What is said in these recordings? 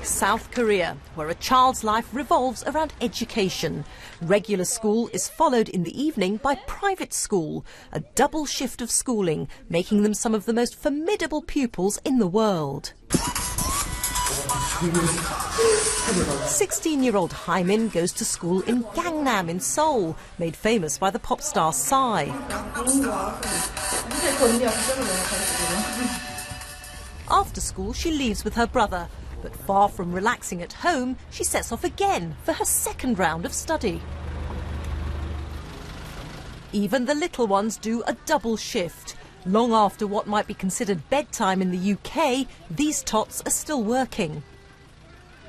South Korea, where a child's life revolves around education. Regular school is followed in the evening by private school, a double shift of schooling, making them some of the most formidable pupils in the world. 16-year-old Haimin goes to school in Gangnam in Seoul, made famous by the pop star Psy. After school, she leaves with her brother, but far from relaxing at home, she sets off again for her second round of study. Even the little ones do a double shift. Long after what might be considered bedtime in the UK, these tots are still working.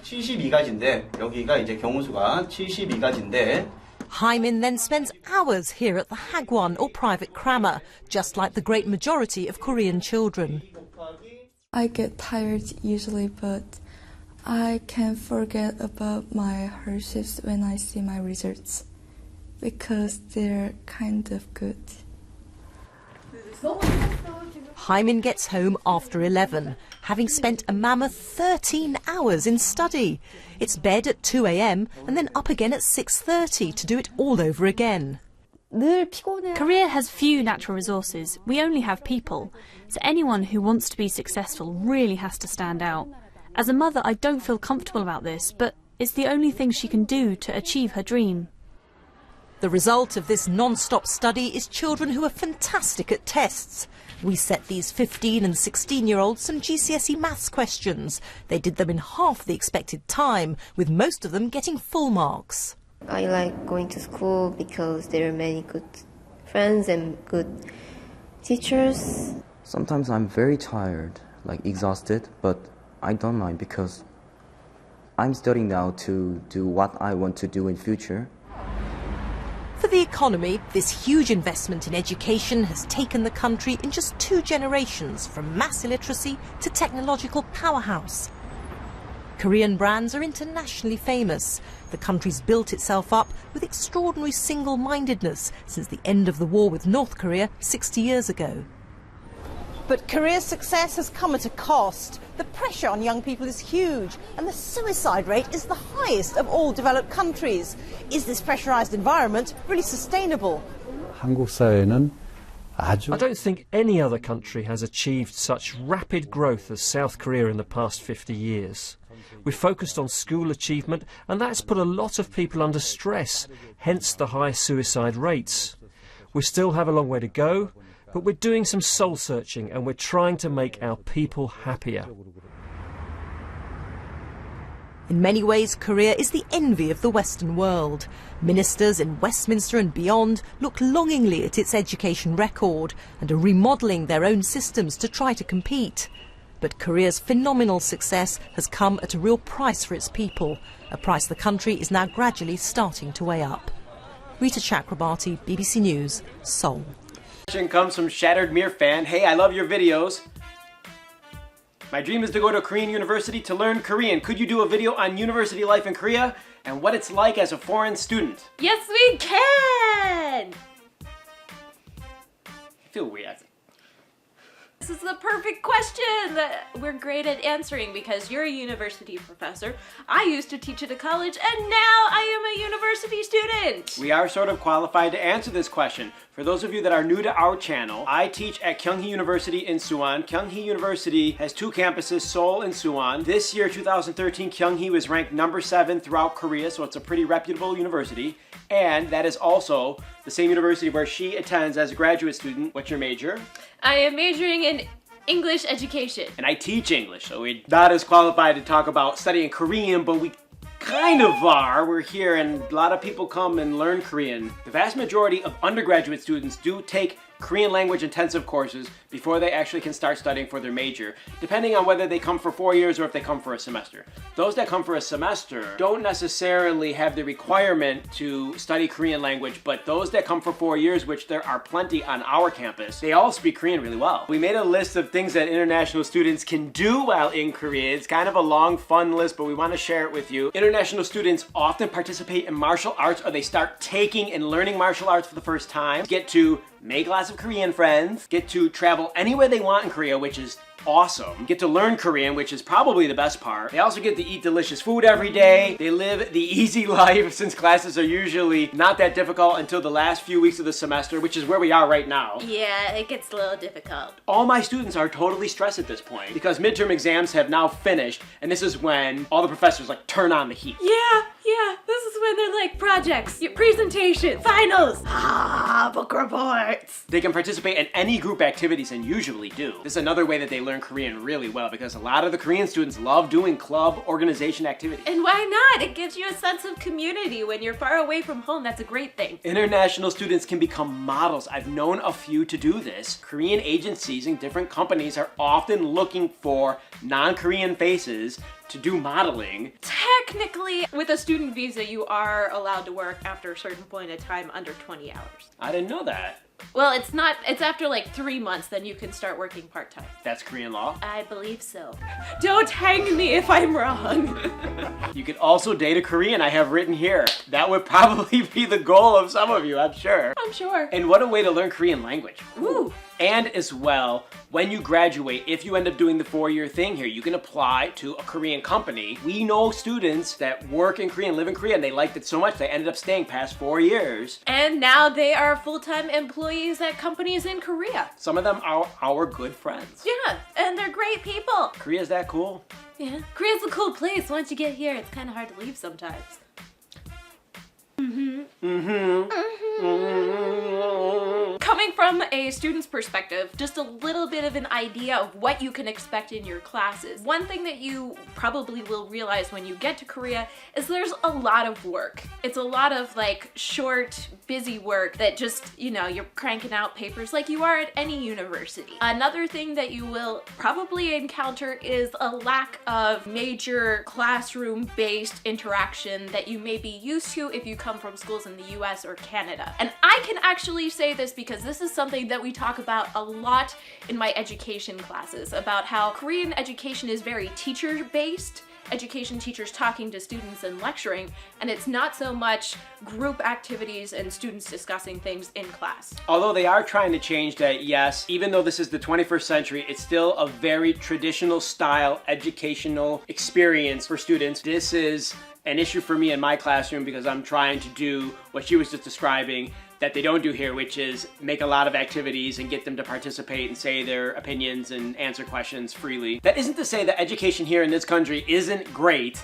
72가지인데 여기가 이제 경우수가 72가지인데 Haimin then spends hours here at the hagwon or private crammer, just like the great majority of Korean children. I get tired usually, but I can forget about my hardships when I see my results because they're kind of good. Haimin gets home after 11, having spent a mammoth 13 hours in study. It's bed at 2 a.m. and then up again at 6:30 to do it all over again. Korea has few natural resources. We only have people. So anyone who wants to be successful really has to stand out. As a mother, I don't feel comfortable about this, but it's the only thing she can do to achieve her dream. The result of this non-stop study is children who are fantastic at tests. We set these 15 and 16-year-olds some GCSE maths questions. They did them in half the expected time, with most of them getting full marks. I like going to school because there are many good friends and good teachers. Sometimes I'm very tired, like exhausted, but I don't mind because I'm studying now to do what I want to do in future. For the economy, this huge investment in education has taken the country in just 2 generations from mass illiteracy to technological powerhouse. Korean brands are internationally famous. The country's built itself up with extraordinary single-mindedness since the end of the war with North Korea 60 years ago. But Korea's success has come at a cost. The pressure on young people is huge, and the suicide rate is the highest of all developed countries. Is this pressurised environment really sustainable? I don't think any other country has achieved such rapid growth as South Korea in the past 50 years. We've focused on school achievement, and that's put a lot of people under stress, hence the high suicide rates. We still have a long way to go, but we're doing some soul searching and we're trying to make our people happier. In many ways, Korea is the envy of the Western world. Ministers in Westminster and beyond look longingly at its education record and are remodelling their own systems to try to compete. But Korea's phenomenal success has come at a real price for its people, a price the country is now gradually starting to weigh up. Rita Chakrabarti, BBC News, Seoul. Question comes from Shattered Mirror fan. Hey, I love your videos. My dream is to go to a Korean university to learn Korean. Could you do a video on university life in Korea and what it's like as a foreign student? Yes, we can! I feel weird. This is the perfect question that we're great at answering because you're a university professor. I used to teach at a college and now I am a university student. We are sort of qualified to answer this question. For those of you that are new to our channel, I teach at Kyunghee University in Suwon. Kyunghee University has 2 campuses, Seoul and Suwon. This year, 2013, Kyunghee was ranked number 7 throughout Korea, so it's a pretty reputable university. And that is also the same university where she attends as a graduate student. What's your major? I am majoring in English education. And I teach English, so we're not as qualified to talk about studying Korean, but we kind of are. We're here and a lot of people come and learn Korean. The vast majority of undergraduate students do take Korean language intensive courses before they actually can start studying for their major, depending on whether they come for 4 years or if they come for a semester. Those that come for a semester don't necessarily have the requirement to study Korean language, but those that come for 4 years, which there are plenty on our campus, they all speak Korean really well. We made a list of things that international students can do while in Korea. It's kind of a long, fun list, but we want to share it with you. International students often participate in martial arts, or they start taking and learning martial arts for the first time, get to make lots of Korean friends, get to travel anywhere they want in Korea, which is awesome. Get to learn Korean, which is probably the best part. They also get to eat delicious food every day. They live the easy life since classes are usually not that difficult until the last few weeks of the semester, which is where we are right now. Yeah, it gets a little difficult. All my students are totally stressed at this point because midterm exams have now finished, and this is when all the professors like turn on the heat. Yeah, this is when they're like projects, your presentation, finals, book reports. They can participate in any group activities and usually do. This is another way that they learn Korean really well because a lot of the Korean students love doing club organization activities. And why not? It gives you a sense of community. When you're far away from home, that's a great thing. International students can become models. I've known a few to do this. Korean agencies and different companies are often looking for non-Korean faces to do modeling. Technically, with a student visa, you are allowed to work after a certain point in time under 20 hours. I didn't know that. Well, it's after like 3 months, then you can start working part-time. That's Korean law? I believe so. Don't hang me if I'm wrong. You could also date a Korean, I have written here. That would probably be the goal of some of you, I'm sure. I'm sure. And what a way to learn Korean language. Ooh. And as well, when you graduate, if you end up doing the 4-year thing here, you can apply to a Korean company. We know students that work in Korea and live in Korea, and they liked it so much they ended up staying past 4 years. And now they are full-time employees at companies in Korea. Some of them are our good friends. Yeah, and they're great people. Korea's that cool. Yeah, Korea's a cool place. Once you get here, it's kind of hard to leave sometimes. Coming from a student's perspective, just a little bit of an idea of what you can expect in your classes. One thing that you probably will realize when you get to Korea is there's a lot of work. It's a lot of like short, busy work that just, you know, you're cranking out papers like you are at any university. Another thing that you will probably encounter is a lack of major classroom-based interaction that you may be used to if you come from schools in the US or Canada. And I can actually say this because this is something that we talk about a lot in my education classes, about how Korean education is very teacher-based. Education teachers talking to students and lecturing, and it's not so much group activities and students discussing things in class. Although they are trying to change that, yes, even though this is the 21st century, it's still a very traditional style educational experience for students. This is an issue for me in my classroom because I'm trying to do what she was just describing that they don't do here, which is make a lot of activities and get them to participate and say their opinions and answer questions freely. That isn't to say that education here in this country isn't great.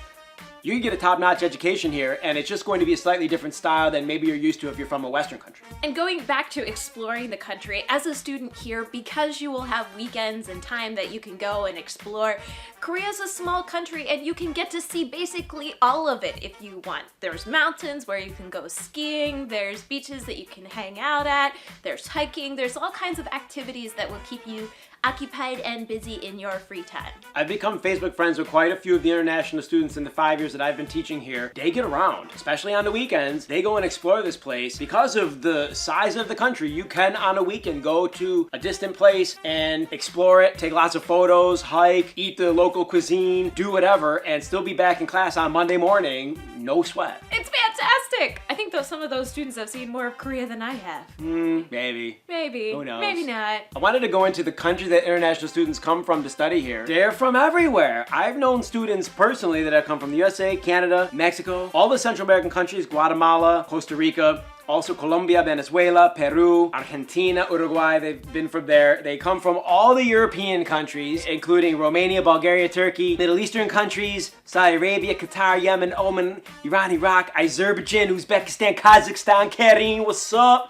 You can get a top-notch education here, and it's just going to be a slightly different style than maybe you're used to if you're from a Western country. And going back to exploring the country, as a student here, because you will have weekends and time that you can go and explore, Korea's a small country and you can get to see basically all of it if you want. There's mountains where you can go skiing, there's beaches that you can hang out at, there's hiking, there's all kinds of activities that will keep you occupied and busy in your free time. I've become Facebook friends with quite a few of the international students in the 5 years that I've been teaching here. They get around, especially on the weekends. They go and explore this place. Because of the size of the country, you can on a weekend go to a distant place and explore it, take lots of photos, hike, eat the local cuisine, do whatever, and still be back in class on Monday morning, no sweat. It's fantastic! I think some of those students have seen more of Korea than I have. Maybe. Maybe. Who knows? Maybe not. I wanted to go into the country that international students come from to study here. They're from everywhere. I've known students personally that have come from the USA, Canada, Mexico, all the Central American countries, Guatemala, Costa Rica, also Colombia, Venezuela, Peru, Argentina, Uruguay. They've been from there. They come from all the European countries, including Romania, Bulgaria, Turkey, Middle Eastern countries, Saudi Arabia, Qatar, Yemen, Oman, Iran, Iraq, Azerbaijan, Uzbekistan, Kazakhstan, Karim, what's up?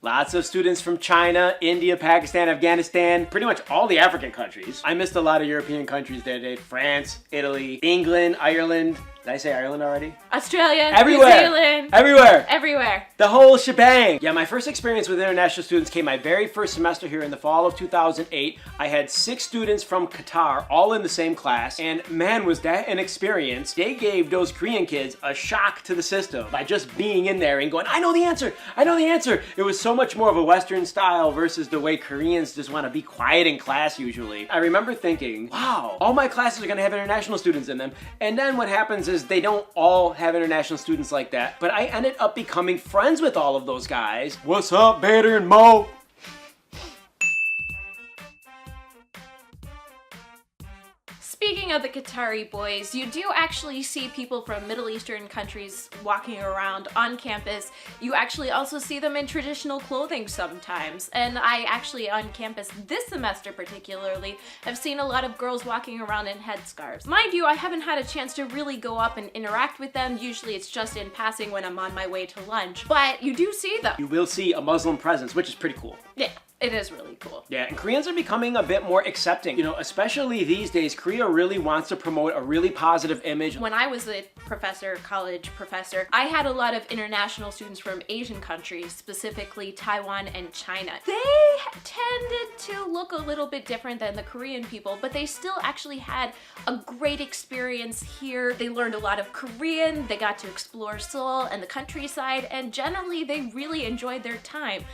Lots of students from China, India, Pakistan, Afghanistan, pretty much all the African countries. I missed a lot of European countries there today. France, Italy, England, Ireland. Did I say Ireland already? Australia, everywhere. New Zealand. Everywhere. Everywhere. The whole shebang. Yeah, my first experience with international students came my very first semester here in the fall of 2008. I had 6 students from Qatar all in the same class, and man, was that an experience. They gave those Korean kids a shock to the system by just being in there and going, I know the answer, I know the answer. It was so much more of a Western style versus the way Koreans just want to be quiet in class usually. I remember thinking, wow, all my classes are going to have international students in them. And then what happens is they don't all have international students like that, but I ended up becoming friends with all of those guys. What's up, Bader and Mo? Speaking of the Qatari boys, you do actually see people from Middle Eastern countries walking around on campus. You actually also see them in traditional clothing sometimes. And I actually, on campus this semester particularly, have seen a lot of girls walking around in headscarves. Mind you, I haven't had a chance to really go up and interact with them. Usually it's just in passing when I'm on my way to lunch. But you do see them. You will see a Muslim presence, which is pretty cool. Yeah. It is really cool. Yeah, and Koreans are becoming a bit more accepting. You know, especially these days, Korea really wants to promote a really positive image. When I was a college professor, I had a lot of international students from Asian countries, specifically Taiwan and China. They tended to look a little bit different than the Korean people, but they still actually had a great experience here. They learned a lot of Korean, they got to explore Seoul and the countryside, and generally they really enjoyed their time,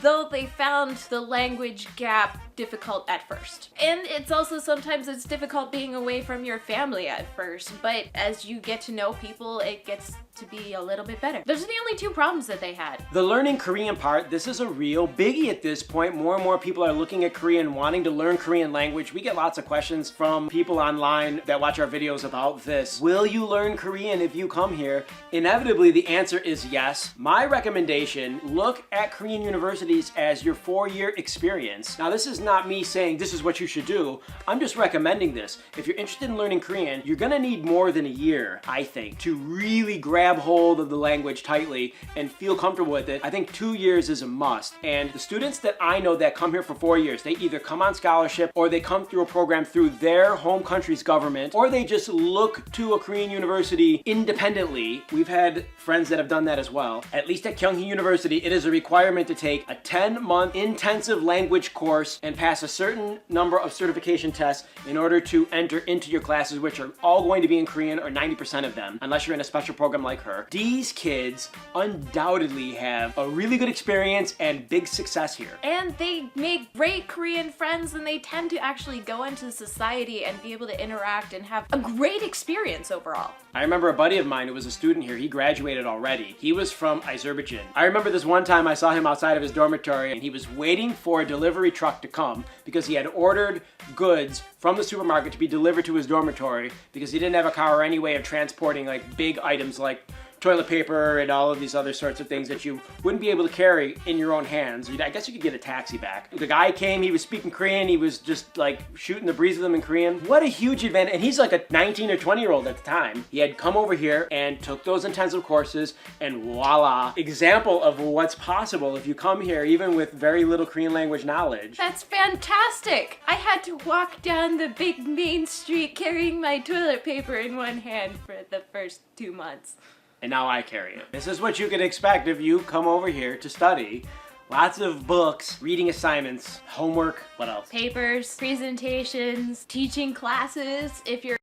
though they found the language gap difficult at first. And it's also sometimes it's difficult being away from your family at first, but as you get to know people, it gets to be a little bit better. Those are the only two problems that they had. The learning Korean part, this is a real biggie at this point. More and more people are looking at Korean, wanting to learn Korean language. We get lots of questions from people online that watch our videos about this. Will you learn Korean if you come here? Inevitably, the answer is yes. My recommendation, look at Korean universities as your 4-year experience. Now, this is not me saying this is what you should do. I'm just recommending this. If you're interested in learning Korean, you're gonna need more than a year, I think, to really grab hold of the language tightly and feel comfortable with it. I think 2 years is a must. And the students that I know that come here for 4 years, they either come on scholarship or they come through a program through their home country's government, or they just look to a Korean university independently. We've had friends that have done that as well. At least at Kyunghee University, it is a requirement to take a 10-month intensive language course and pass a certain number of certification tests in order to enter into your classes, which are all going to be in Korean, or 90% of them, unless you're in a special program like her. These kids undoubtedly have a really good experience and big success here. And they make great Korean friends, and they tend to actually go into society and be able to interact and have a great experience overall. I remember a buddy of mine who was a student here. He graduated already. He was from Azerbaijan. I remember this one time I saw him outside of his dormitory and he was waiting for a delivery truck to come because he had ordered goods from the supermarket to be delivered to his dormitory because he didn't have a car or any way of transporting like big items like toilet paper and all of these other sorts of things that you wouldn't be able to carry in your own hands. I guess you could get a taxi back. The guy came, he was speaking Korean, he was just like shooting the breeze with them in Korean. What a huge event, and he's like a 19 or 20-year-old at the time. He had come over here and took those intensive courses, and voila, example of what's possible if you come here even with very little Korean language knowledge. That's fantastic! I had to walk down the big main street carrying my toilet paper in one hand for the first 2 months. And now I carry it. This is what you can expect if you come over here to study. Lots of books, reading assignments, homework, what else? Papers, presentations, teaching classes. If you're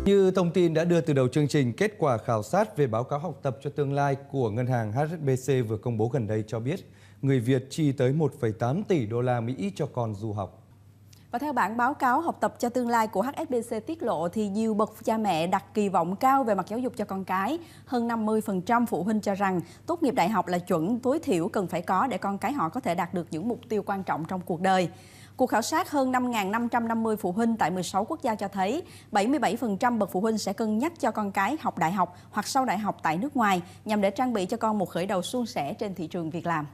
Như thông tin đã đưa từ đầu chương trình, kết quả khảo sát về báo cáo học tập cho tương lai của ngân hàng HSBC vừa công bố gần đây cho biết người Việt chi tới 1,8 tỷ đô la Mỹ cho con du học. Và theo bản báo cáo học tập cho tương lai của HSBC tiết lộ thì nhiều bậc cha mẹ đặt kỳ vọng cao về mặt giáo dục cho con cái. Hơn 50% phụ huynh cho rằng tốt nghiệp đại học là chuẩn tối thiểu cần phải có để con cái họ có thể đạt được những mục tiêu quan trọng trong cuộc đời. Cuộc khảo sát hơn 5.550 phụ huynh tại 16 quốc gia cho thấy 77% bậc phụ huynh sẽ cân nhắc cho con cái học đại học hoặc sau đại học tại nước ngoài nhằm để trang bị cho con một khởi đầu suôn sẻ trên thị trường việc làm.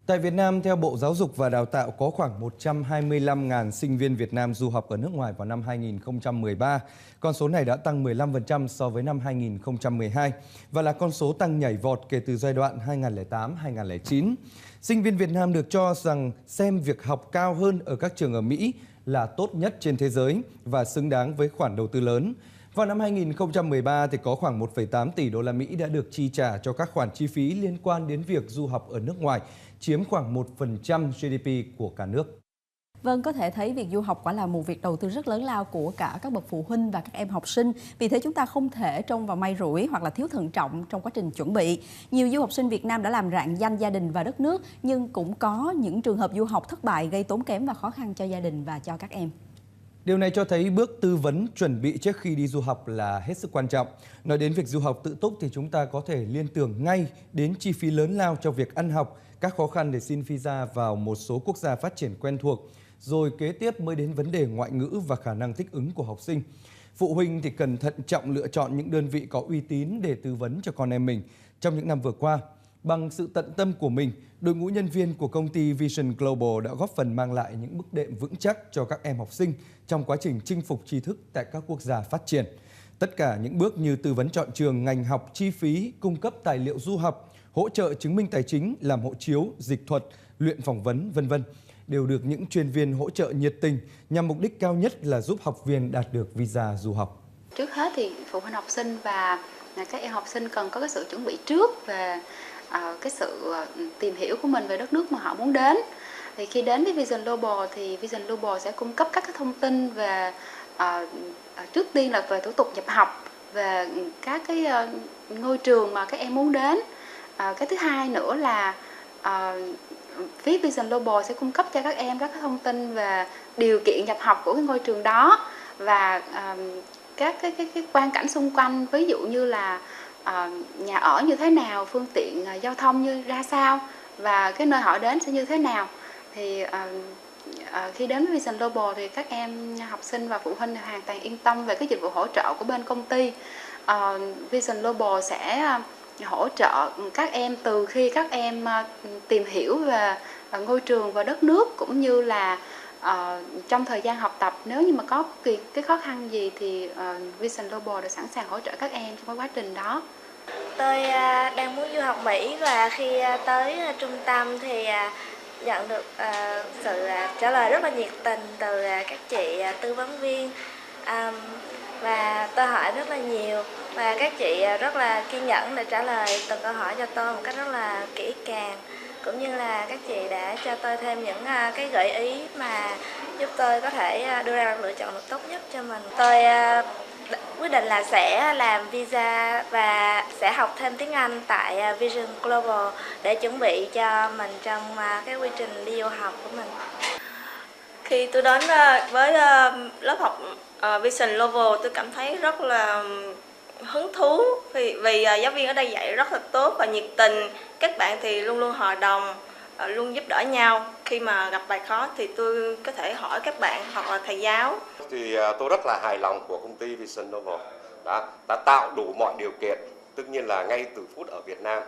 Tại Việt Nam, theo Bộ Giáo dục và Đào tạo, có khoảng 125.000 sinh viên Việt Nam du học ở nước ngoài vào năm 2013. Con số này đã tăng 15% so với năm 2012 và là con số tăng nhảy vọt kể từ giai đoạn 2008-2009. Sinh viên Việt Nam được cho rằng xem việc học cao hơn ở các trường ở Mỹ là tốt nhất trên thế giới và xứng đáng với khoản đầu tư lớn. Vào năm 2013 thì có khoảng 1,8 tỷ đô la Mỹ đã được chi trả cho các khoản chi phí liên quan đến việc du học ở nước ngoài, chiếm khoảng 1% GDP của cả nước. Vâng, có thể thấy việc du học quả là một việc đầu tư rất lớn lao của cả các bậc phụ huynh và các em học sinh. Vì thế chúng ta không thể trông vào may rủi hoặc là thiếu thận trọng trong quá trình chuẩn bị. Nhiều du học sinh Việt Nam đã làm rạng danh gia đình và đất nước, nhưng cũng có những trường hợp du học thất bại gây tốn kém và khó khăn cho gia đình và cho các em. Điều này cho thấy bước tư vấn chuẩn bị trước khi đi du học là hết sức quan trọng. Nói đến việc du học tự túc thì chúng ta có thể liên tưởng ngay đến chi phí lớn lao cho việc ăn học, các khó khăn để xin visa vào một số quốc gia phát triển quen thuộc, rồi kế tiếp mới đến vấn đề ngoại ngữ và khả năng thích ứng của học sinh. Phụ huynh thì cần thận trọng lựa chọn những đơn vị có uy tín để tư vấn cho con em mình. Trong những năm vừa qua, bằng sự tận tâm của mình, đội ngũ nhân viên của công ty Vision Global đã góp phần mang lại những bước đệm vững chắc cho các em học sinh trong quá trình chinh phục tri thức tại các quốc gia phát triển. Tất cả những bước như tư vấn chọn trường, ngành học, chi phí, cung cấp tài liệu du học, hỗ trợ chứng minh tài chính, làm hộ chiếu, dịch thuật, luyện phỏng vấn, v.v. đều được những chuyên viên hỗ trợ nhiệt tình nhằm mục đích cao nhất là giúp học viên đạt được visa du học. Trước hết thì phụ huynh học sinh và các em học sinh cần có cái sự chuẩn bị trước về cái sự tìm hiểu của mình về đất nước mà họ muốn đến. Thì khi đến với Vision Global thì Vision Global sẽ cung cấp các cái thông tin về trước tiên là về thủ tục nhập học, về các cái ngôi trường mà các em muốn đến. Cái thứ hai nữa là phía Vision Global sẽ cung cấp cho các em các cái thông tin về điều kiện nhập học của cái ngôi trường đó và các cái quang cảnh xung quanh, ví dụ như là nhà ở như thế nào, phương tiện giao thông như ra sao và cái nơi họ đến sẽ như thế nào. Thì khi đến với Vision Global thì các em học sinh và phụ huynh hoàn toàn yên tâm về cái dịch vụ hỗ trợ của bên công ty. Vision Global sẽ hỗ trợ các em từ khi các em tìm hiểu về ngôi trường và đất nước, cũng như là trong thời gian học tập, nếu như mà có cái khó khăn gì thì Vision Global đã sẵn sàng hỗ trợ các em trong cái quá trình đó. Tôi đang muốn du học Mỹ và khi tới trung tâm thì nhận được sự trả lời rất là nhiệt tình từ các chị tư vấn viên, và tôi hỏi rất là nhiều và các chị rất là kiên nhẫn để trả lời từng câu hỏi cho tôi một cách rất là kỹ càng, cũng như là các chị đã cho tôi thêm những cái gợi ý mà giúp tôi có thể đưa ra lựa chọn được tốt nhất cho mình. Tôi quyết định là sẽ làm visa và sẽ học thêm tiếng Anh tại Vision Global để chuẩn bị cho mình trong cái quy trình đi du học của mình. Khi tôi đến với lớp học Vision Global, tôi cảm thấy rất là hứng thú vì giáo viên ở đây dạy rất là tốt và nhiệt tình. Các bạn thì luôn luôn hòa đồng, luôn giúp đỡ nhau. Khi mà gặp bài khó thì tôi có thể hỏi các bạn hoặc là thầy giáo. Thì tôi rất là hài lòng của công ty Vision Global đã tạo đủ mọi điều kiện. Tất nhiên là ngay từ phút ở Việt Nam,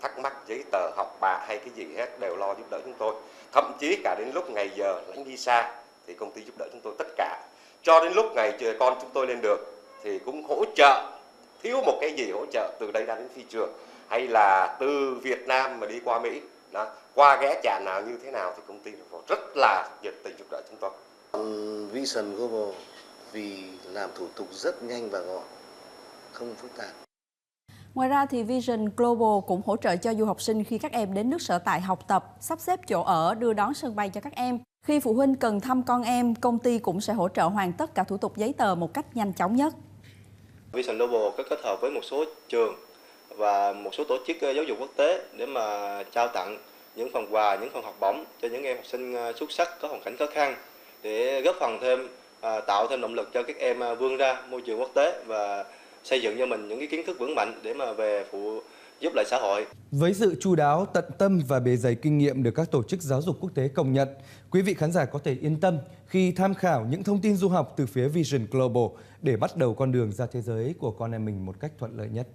thắc mắc giấy tờ, học bạ hay cái gì hết đều lo giúp đỡ chúng tôi. Thậm chí cả đến lúc ngày giờ lãnh visa thì công ty giúp đỡ chúng tôi tất cả. Cho đến lúc ngày con chúng tôi lên được thì cũng hỗ trợ, thiếu một cái gì hỗ trợ từ đây ra đến phi trường, hay là từ Việt Nam mà đi qua Mỹ, qua ghé trạm nào như thế nào thì công ty rất là nhiệt tình giúp đỡ chúng tôi. Vision Global vì làm thủ tục rất nhanh và gọn, không phức tạp. Ngoài ra thì Vision Global cũng hỗ trợ cho du học sinh khi các em đến nước sở tại học tập, sắp xếp chỗ ở, đưa đón sân bay cho các em. Khi phụ huynh cần thăm con em, công ty cũng sẽ hỗ trợ hoàn tất cả thủ tục giấy tờ một cách nhanh chóng nhất. Vision Global có kết hợp với một số trường và một số tổ chức giáo dục quốc tế để mà trao tặng những phần quà, những phần học bổng cho những em học sinh xuất sắc có hoàn cảnh khó khăn, để góp phần thêm tạo thêm động lực cho các em vươn ra môi trường quốc tế và xây dựng cho mình những cái kiến thức vững mạnh để mà về phụ giúp lại xã hội. Với sự chu đáo, tận tâm và bề dày kinh nghiệm được các tổ chức giáo dục quốc tế công nhận, quý vị khán giả có thể yên tâm khi tham khảo những thông tin du học từ phía Vision Global để bắt đầu con đường ra thế giới của con em mình một cách thuận lợi nhất.